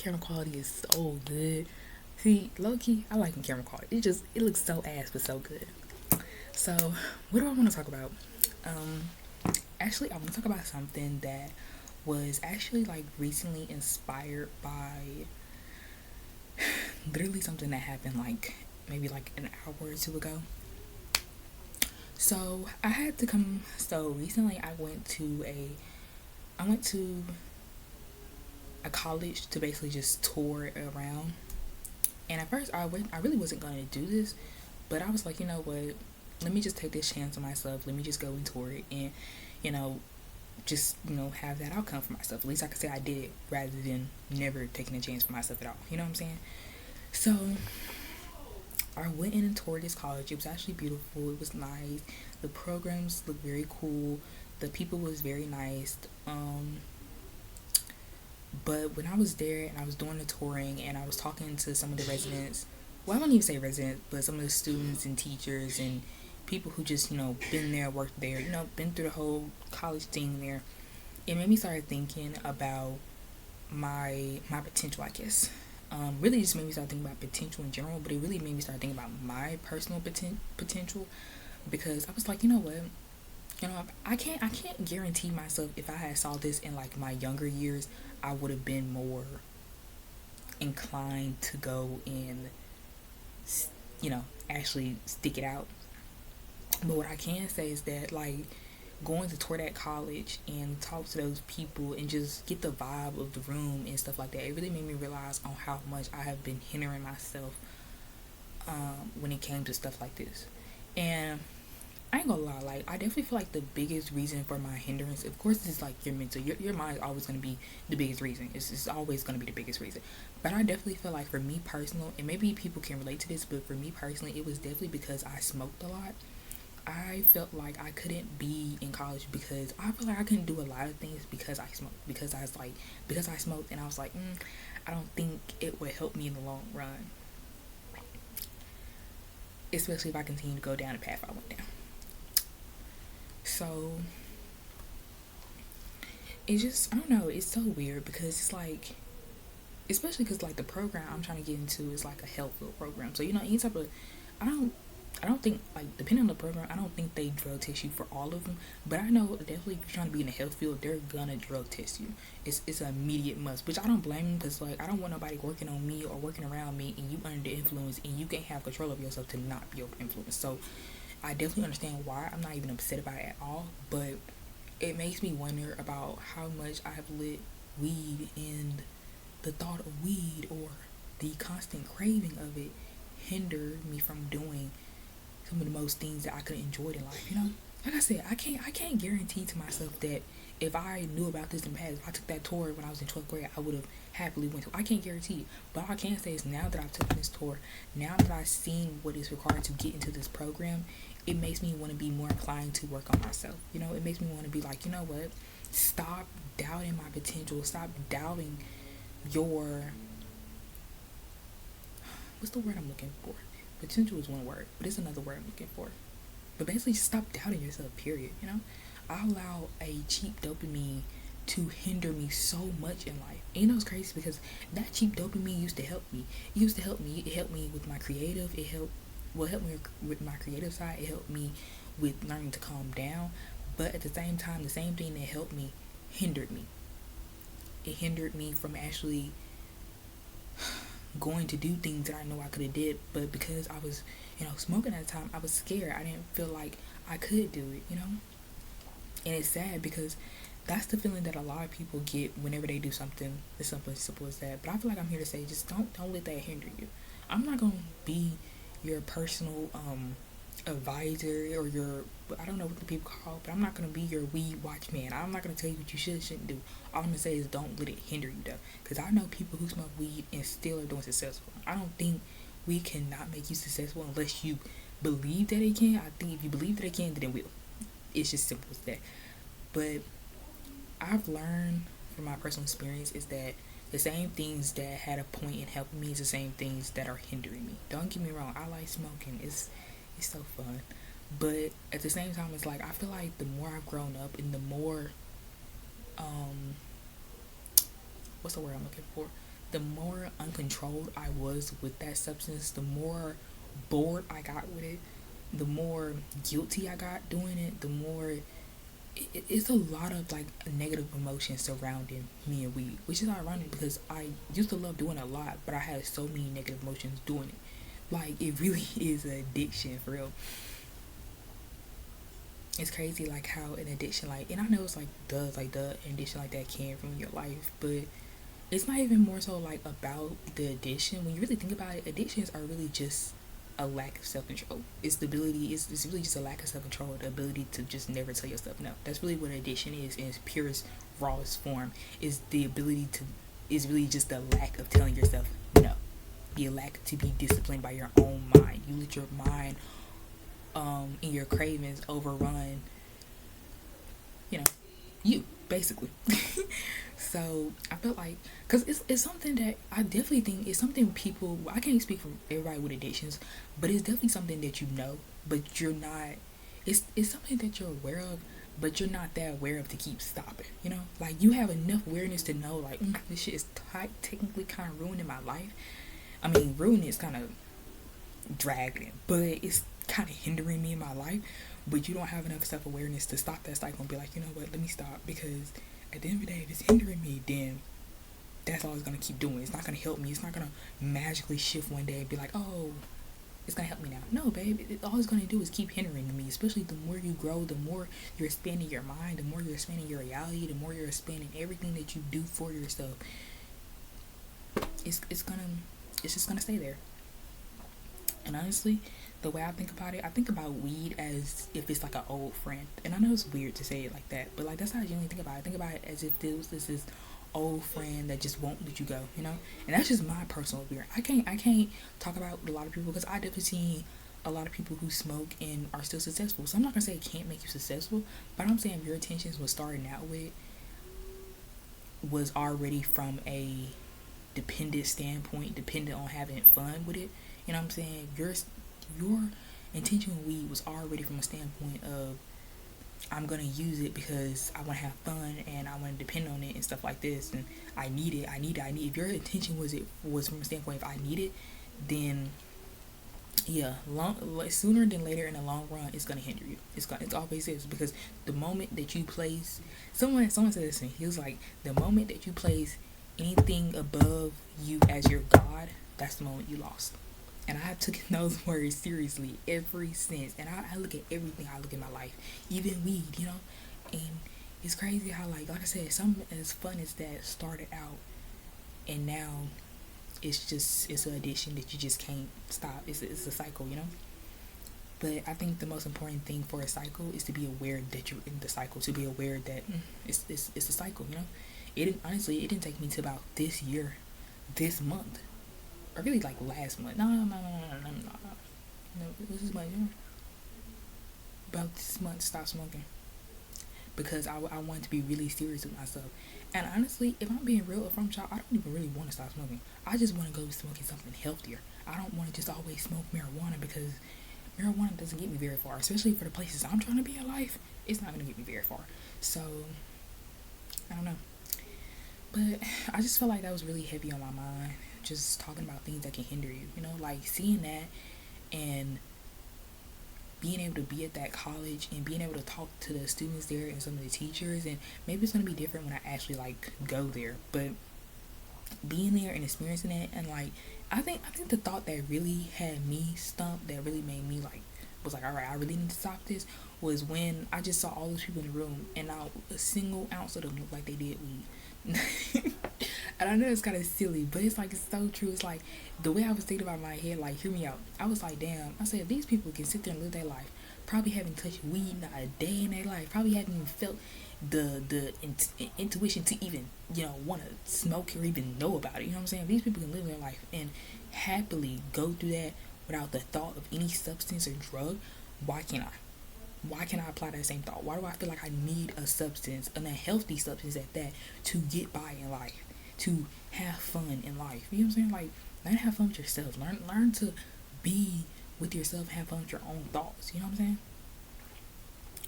camera quality is so good. See, low key, I like camera quality. It looks so ass, but so good. So, what do I want to talk about? Um, Actually, I want to talk about something that was actually like recently inspired by literally something that happened like maybe like an hour or two ago. So I had to come. So recently, I went to a college to basically just tour around. And at first, I really wasn't going to do this, but I was like, you know what? Let me just take this chance on myself. Let me just go and tour it, and you know, just have that outcome for myself. At least I could say I did it rather than never taking a chance for myself at all. You know what I'm saying? So I went in and toured this college. It was actually beautiful. It was nice. The programs looked very cool. The people was very nice. But when I was there and I was doing the touring and I was talking to some of the residents, well, I don't even say residents, but some of the students and teachers and people who just been there, worked there, been through the whole college thing there, it made me start thinking about my potential, I guess. Really just made me start thinking about potential in general, but it really made me start thinking about my personal potential, because I was like, you know what, I can't guarantee myself if I had saw this in like my younger years, I would have been more inclined to go and actually stick it out. But what I can say is that like going to tour that college and talk to those people and just get the vibe of the room and stuff like that, it really made me realize on how much I have been hindering myself when it came to stuff like this. And I ain't gonna lie, like I definitely feel like the biggest reason for my hindrance, of course, is like your mental. Your mind is always gonna be the biggest reason. It's always gonna be the biggest reason. But I definitely feel like for me personal, and maybe people can relate to this, but for me personally, it was definitely because I smoked a lot. I felt like I couldn't be in college because I felt like I couldn't do a lot of things because I smoked. Because I smoked, and I was like, I don't think it would help me in the long run, especially if I continue to go down the path I went down. So it's just, I don't know, it's so weird because it's like, especially because like the program I'm trying to get into is like a health field program. So any type of, I don't I don't think, like, depending on the program, I don't think they drug test you for all of them. But I know definitely if you're trying to be in the health field, they're gonna drug test you. It's an immediate must, which I don't blame them, because like I don't want nobody working on me or working around me and you under the influence and you can't have control of yourself to not be over influence. So I definitely understand why. I'm not even upset about it at all, but it makes me wonder about how much I have lit weed, and the thought of weed or the constant craving of it hinder me from doing some of the most things that I could enjoy in life. Like I said, I can't guarantee to myself that if I knew about this in the past, if I took that tour when I was in 12th grade, I would have happily went to. I can't guarantee it, but all I can say is now that I've taken this tour, now that I've seen what is required to get into this program, it makes me want to be more inclined to work on myself. It makes me want to be like, you know what? Stop doubting my potential. Stop doubting your, what's the word I'm looking for? Potential is one word, but it's another word I'm looking for. But basically, just stop doubting yourself, period. I allow a cheap dopamine to hinder me so much in life. And it's crazy because that cheap dopamine used to help me. It used to help me. It helped me with my creative. Helped me with my creative side. It helped me with learning to calm down. But at the same time, the same thing that helped me hindered me. It hindered me from actually going to do things that I know I could have did, but because I was, smoking at the time, I was scared. I didn't feel like I could do it. And it's sad because that's the feeling that a lot of people get whenever they do something as simple as that. But I feel like I'm here to say, just don't let that hinder you. I'm not gonna be your personal advisor or your, I don't know what the people call, but I'm not gonna be your weed watchman. I'm not gonna tell you what you shouldn't do. All I'm gonna say is don't let it hinder you though, because I know people who smoke weed and still are doing successful. I don't think weed cannot make you successful unless you believe that it can. I think if you believe that it can, then it will. It's just simple as that. But I've learned from my personal experience is that the same things that had a point in helping me is the same things that are hindering me. Don't get me wrong, I like smoking. It's so fun. But at the same time, it's like I feel like the more I've grown up and the more what's the word I'm looking for? the more uncontrolled I was with that substance, the more bored I got with it, the more guilty I got doing it, the more it's a lot of like negative emotions surrounding me and weed, which is ironic because I used to love doing it a lot, but I had so many negative emotions doing it. Like it really is an addiction for real. It's crazy like how an addiction like, and I know it's like does like the addiction like that can ruin your life, but it's not even more so like about the addiction. When you really think about it, addictions are really just a lack of self control. It's the ability. It's really just a lack of self control. The ability to just never tell yourself no. That's really what addiction is in its purest, rawest form. Is the ability to. Is really just the lack of telling yourself no. The lack to be disciplined by your own mind. You let your mind, and your cravings overrun. You know, you basically. So I felt like, because it's something that I definitely think is something people, I can't speak for everybody with addictions, but it's definitely something that you know, but you're not, it's something that you're aware of, but you're not that aware of to keep stopping, you know? Like you have enough awareness to know like, this shit is technically kind of ruining my life. I mean, ruining is kind of dragging, but it's kind of hindering me in my life, but you don't have enough self-awareness to stop that cycle and be like, you know what, let me stop, because at the end of the day, if it's hindering me, then that's all it's gonna keep doing. It's not gonna help me. It's not gonna magically shift one day and be like, oh, it's gonna help me now. No, babe. All it's gonna do is keep hindering me. Especially the more you grow, the more you're expanding your mind, the more you're expanding your reality, the more you're expanding everything that you do for yourself. It's gonna it's just gonna stay there. And honestly, the way I think about it, I think about weed as if it's like an old friend. And I know it's weird to say it like that, but like that's how I generally think about it. I think about it as if this old friend that just won't let you go, you know? And that's just my personal experience. I can't talk about a lot of people because I definitely seen a lot of people who smoke and are still successful. So I'm not gonna say it can't make you successful, but I'm saying your intentions was starting out with was already from a dependent standpoint, dependent on having fun with it. You know what I'm saying? Your intention with weed was already from a standpoint of I'm gonna use it because I want to have fun and I want to depend on it and stuff like this, and I need it. If your intention was from a standpoint of I need it, then yeah, sooner than later in the long run, it's gonna hinder you. It always is, because the moment that you place someone said this to me. He was like, the moment that you place anything above you as your god, that's the moment you lost. And I have taken those words seriously ever since. And I look at everything I look in my life, even weed, you know. And it's crazy how like I said, something as fun as that started out, and now it's an addiction that you just can't stop. It's a cycle, you know. But I think the most important thing for a cycle is to be aware that you're in the cycle. To be aware that it's a cycle, you know. Honestly, it didn't take me to about this year, this month, or really like last month. No, this is my year. About this month, stop smoking, because I wanted to be really serious with myself. And honestly, if I'm being real upfront, y'all, I don't even really want to stop smoking. I just want to go smoking something healthier. I don't want to just always smoke marijuana, because marijuana doesn't get me very far, especially for the places I'm trying to be in life. It's not going to get me very far. So, I don't know. But I just felt like that was really heavy on my mind, just talking about things that can hinder you, you know, like seeing that and being able to be at that college and being able to talk to the students there and some of the teachers. And maybe it's going to be different when I actually like go there, but being there and experiencing it, and like I think the thought that really had me stumped, that really made me like was like, all right, I really need to stop this, was when I just saw all those people in the room and not a single ounce of them looked like they did weed. And I know it's kind of silly, but it's like, it's so true. It's like the way I was thinking about my head, like, hear me out. I was like, damn, I said, if these people can sit there and live their life, probably haven't touched weed not a day in their life, probably haven't even felt the intuition to even, you know, want to smoke or even know about it. You know what I'm saying? If these people can live their life and happily go through that without the thought of any substance or drug, why can't I? Why can't I apply that same thought? Why do I feel like I need a substance, and a healthy substance at that, to get by in life, to have fun in life? You know what I'm saying? Like, learn to have fun with yourself. Learn to be with yourself, have fun with your own thoughts. You know what I'm saying?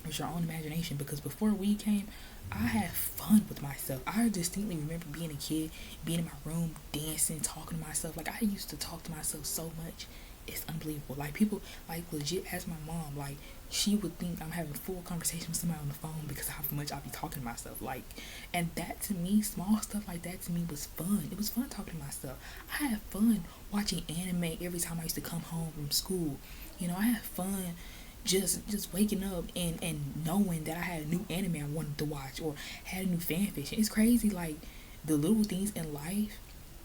With your own imagination. Because before we came, I had fun with myself. I distinctly remember being a kid, being in my room, dancing, talking to myself. Like, I used to talk to myself so much. It's unbelievable. Like, people, like, legit ask my mom, like, she would think I'm having a full conversation with somebody on the phone because of how much I be talking to myself. Like, and that to me, small stuff like that to me was fun. It was fun talking to myself. I had fun watching anime every time I used to come home from school. You know, I had fun just waking up and knowing that I had a new anime I wanted to watch or had a new fan fiction. It's crazy, like the little things in life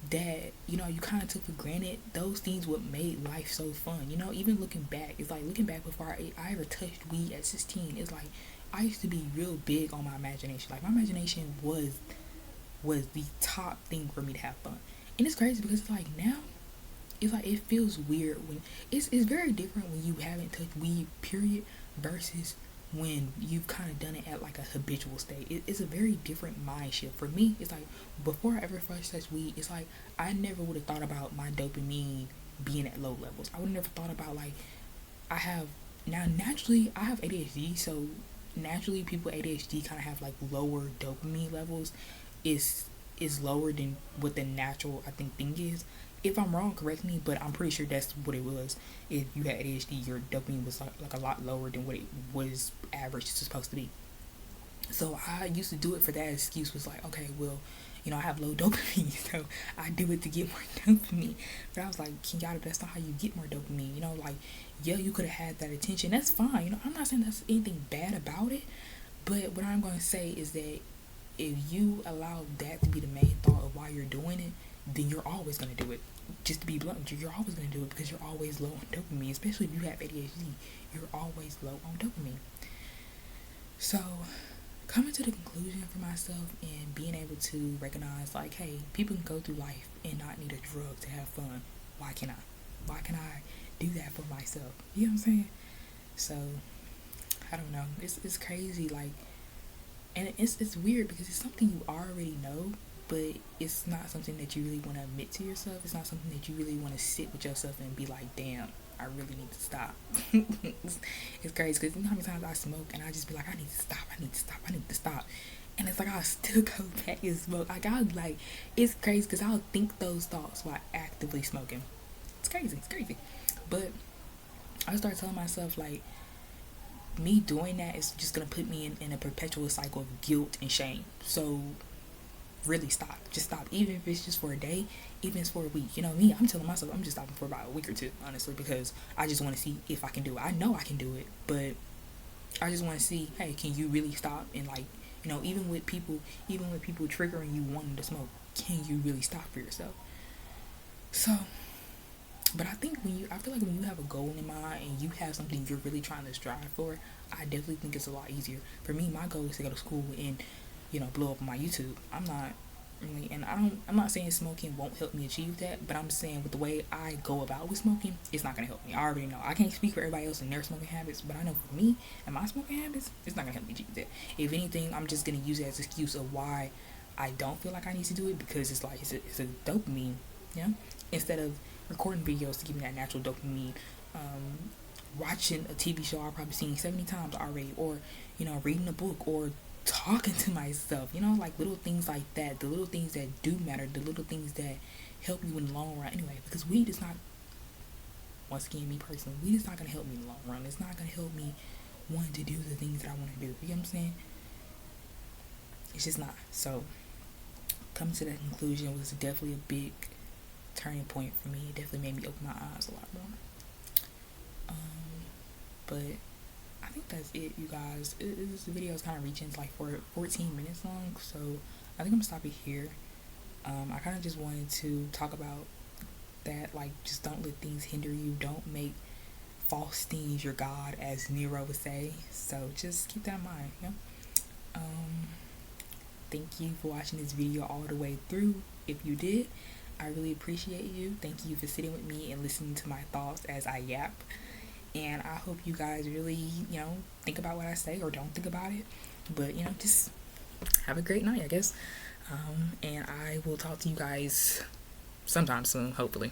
that you kind of took for granted. Those things what made life so fun. Even looking back, it's like looking back before I ever touched weed at 16. It's like I used to be real big on my imagination. Like my imagination was the top thing for me to have fun. And it's crazy because it's like now it's like it feels weird when it's very different when you haven't touched weed period versus when you've kind of done it at like a habitual state. It's a very different mind shift for me. It's like before I ever first touched weed, it's like I never would have thought about my dopamine being at low levels. I would have never thought about like I have now naturally I have ADHD, so naturally people with ADHD kind of have like lower dopamine levels. Is lower than what the natural I think thing is. If I'm wrong, correct me, but I'm pretty sure that's what it was. If you had ADHD, your dopamine was like a lot lower than what it was average supposed to be. So I used to do it for that excuse was like, okay, well, I have low dopamine, so I do it to get more dopamine. But I was like, Kenyatta, that's not how you get more dopamine. Like, yeah, you could have had that attention. That's fine. I'm not saying there's anything bad about it. But what I'm going to say is that if you allow that to be the main thought of why you're doing it, then you're always going to do it. Just to be blunt, you're always going to do it because you're always low on dopamine, especially if you have ADHD. You're always low on dopamine. So, coming to the conclusion for myself and being able to recognize, like, hey, people can go through life and not need a drug to have fun. Why can't I? Why can I do that for myself? You know what I'm saying? So, I don't know. It's crazy, like, and it's weird because it's something you already know, but it's not something that you really want to admit to yourself. It's not something that you really want to sit with yourself and be like, damn, I really need to stop. It's crazy because you know how many times I smoke and I just be like, I need to stop, I need to stop, I need to stop. And it's like I'll still go back and smoke. Like it's crazy because I'll think those thoughts while actively smoking. It's crazy. But I start telling myself like, me doing that is just gonna put me in a perpetual cycle of guilt and shame. So really stop. Just stop. Even if it's just for a day, even if it's for a week. Me, I'm telling myself I'm just stopping for about a week or two, honestly, because I just want to see if I can do it. I know I can do it, but I just want to see, hey, can you really stop? And like, even with people triggering you wanting to smoke, can you really stop for yourself? So, but I feel like when you have a goal in mind and you have something you're really trying to strive for, I definitely think it's a lot easier. For me, my goal is to go to school and blow up on my YouTube. I'm not really, and I'm not saying smoking won't help me achieve that, but I'm saying with the way I go about with smoking, it's not gonna help me. I already know. I can't speak for everybody else and their smoking habits, but I know for me and my smoking habits, it's not gonna help me achieve that. If anything, I'm just gonna use it as an excuse of why I don't feel like I need to do it, because it's like it's a dopamine, instead of recording videos to give me that natural dopamine. Watching a TV show I've probably seen 70 times already, or reading a book, or talking to myself, like little things like that, the little things that do matter, the little things that help you in the long run anyway, because weed is not, once again, me personally, weed is not going to help me in the long run. It's not going to help me wanting to do the things that I want to do. You know what I'm saying? It's just not. So coming to that conclusion was definitely a big turning point for me. It definitely made me open my eyes a lot more. But I think that's it, you guys. This video is kind of reaching like for 14 minutes long, so I think I'm gonna stop it here. I kind of just wanted to talk about that, like, just don't let things hinder you. Don't make false things your god, as Nero would say. So just keep that in mind. Thank you for watching this video all the way through. If you did, I really appreciate you. Thank you for sitting with me and listening to my thoughts as I yap. And I hope you guys really, think about what I say, or don't think about it. But, just have a great night, I guess. And I will talk to you guys sometime soon, hopefully.